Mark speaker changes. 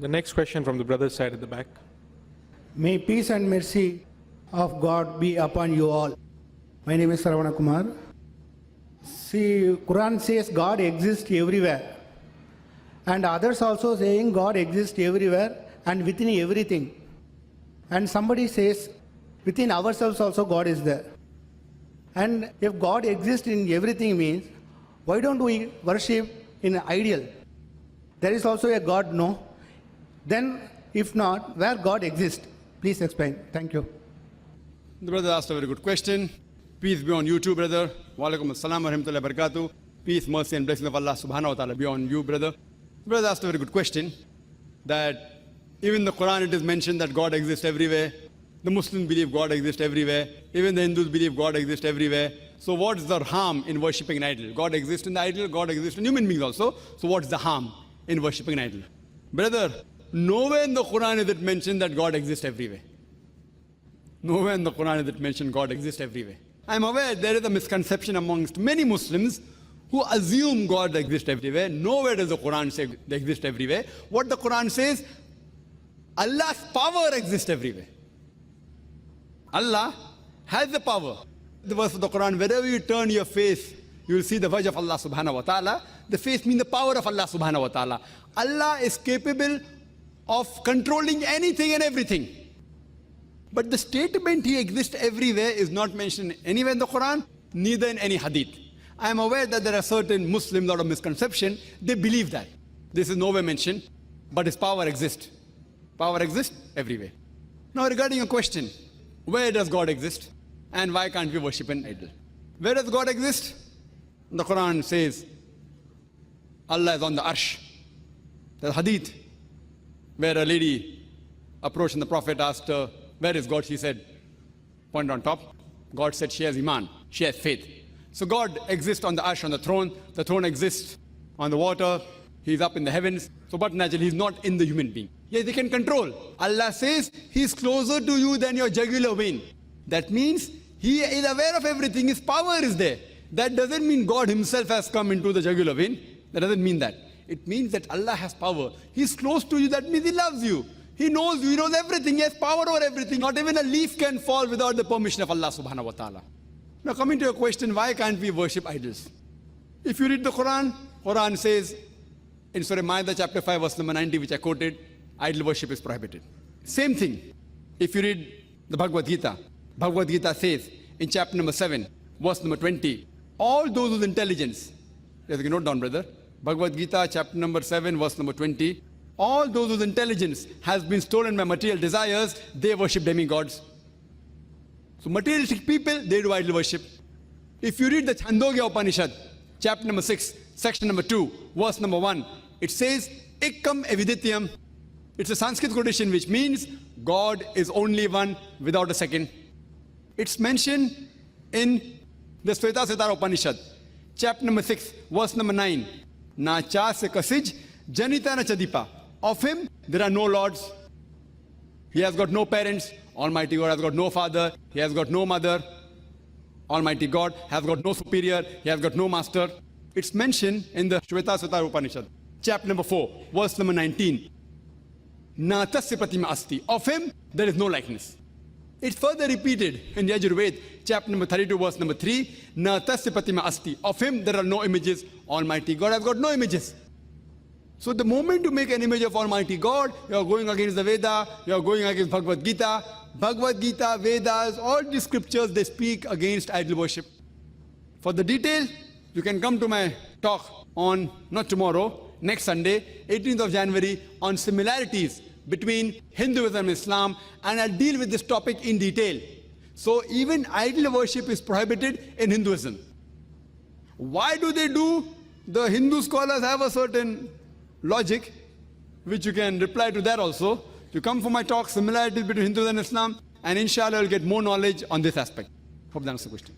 Speaker 1: The next question from the brother's side at the back.
Speaker 2: May peace and mercy of God be upon you all. My name is Saravana Kumar. See, Quran says God exists everywhere. And others also saying God exists everywhere and within everything. And somebody says within ourselves also God is there. And if God exists in everything means, why don't we worship in an ideal? There is also a God, no? Then, if not, where God exists? Please explain. Thank you.
Speaker 3: The brother asked a very good question. Peace be on you too, brother. Wa alaikum assalam wa rahmatullahi wa barakatuh. Peace, mercy and blessing of Allah subhanahu wa ta'ala be on you, brother. The brother asked a very good question, that even in the Quran it is mentioned that God exists everywhere. The Muslims believe God exists everywhere. Even the Hindus believe God exists everywhere. So what is the harm in worshipping an idol? God exists in the idol, God exists in human beings also. So what is the harm in worshipping an idol? Brother, nowhere in the Quran is it mentioned that God exists everywhere. Nowhere in the Quran is it mentioned God exists everywhere. I am aware there is a misconception amongst many Muslims who assume God exists everywhere. Nowhere does the Quran say they exist everywhere. What the Quran says, Allah's power exists everywhere. Allah has the power. The verse of the Quran, wherever you turn your face, you will see the wajh of Allah subhanahu wa ta'ala. The face means the power of Allah subhanahu wa ta'ala. Allah is capable of controlling anything and everything. But the statement He exists everywhere is not mentioned anywhere in the Quran, neither in any hadith. I am aware that there are certain Muslims out of misconception, they believe that. This is nowhere mentioned, but His power exists. Power exists everywhere. Now regarding your question, where does God exist? And why can't we worship an idol? Where does God exist? The Quran says, Allah is on the arsh. There's a hadith where a lady approached and the Prophet asked her, where is God? She said, point on top. God said she has iman, she has faith. So God exists on the arsh, on the throne exists on the water, He's up in the heavens. So but naturally He's not in the human being. Yes, He can control. Allah says He's closer to you than your jugular vein. That means He is aware of everything, His power is there. That doesn't mean God Himself has come into the jugular vein. That doesn't mean that. It means that Allah has power. He's close to you, that means He loves you. He knows you, He knows everything, He has power over everything. Not even a leaf can fall without the permission of Allah subhanahu wa ta'ala. Now coming to your question, why can't we worship idols? If you read the Quran, Quran says in Surah Ma'idah chapter 5 verse number 90, which I quoted, idol worship is prohibited. Same thing, if you read the Bhagavad Gita, Bhagavad Gita says in chapter number 7, verse number 20, all those with intelligence, you can note down, brother, Bhagavad Gita chapter number 7 verse number 20, all those whose intelligence has been stolen by material desires, they worship demigods. So materialistic people, they do idol worship. If you read the Chandogya Upanishad, chapter number 6, section number 2, verse number 1, it says, Ikkam evidityam. It's a Sanskrit quotation which means God is only one without a second. It's mentioned in the Svetasvatara Upanishad, chapter number 6, verse number 9, Na chasya kasij janita na chadipa. Of Him, there are no lords. He has got no parents. Almighty God has got no father. He has got no mother. Almighty God has got no superior. He has got no master. It's mentioned in the Shvetasvatara Upanishad, chapter number 4, verse number 19. Na tasya pratima asti. Of Him, there is no likeness. It's further repeated in the Yajurved, chapter number 32, verse number 3. Na tasya pratima asti. Of Him, there are no images. Almighty God has got no images. So the moment you make an image of Almighty God, you are going against the Veda, you are going against Bhagavad Gita. Bhagavad Gita, Vedas, all these scriptures, they speak against idol worship. For the detail, you can come to my talk on, not tomorrow, next Sunday, 18th of January, on similarities between Hinduism and Islam, and I'll deal with this topic in detail. So even idol worship is prohibited in Hinduism. Why do they do? The Hindu scholars have a certain logic, which you can reply to that also. You come for my talk, similarities between Hinduism and Islam, and inshallah you'll get more knowledge on this aspect. Hope that answers the question.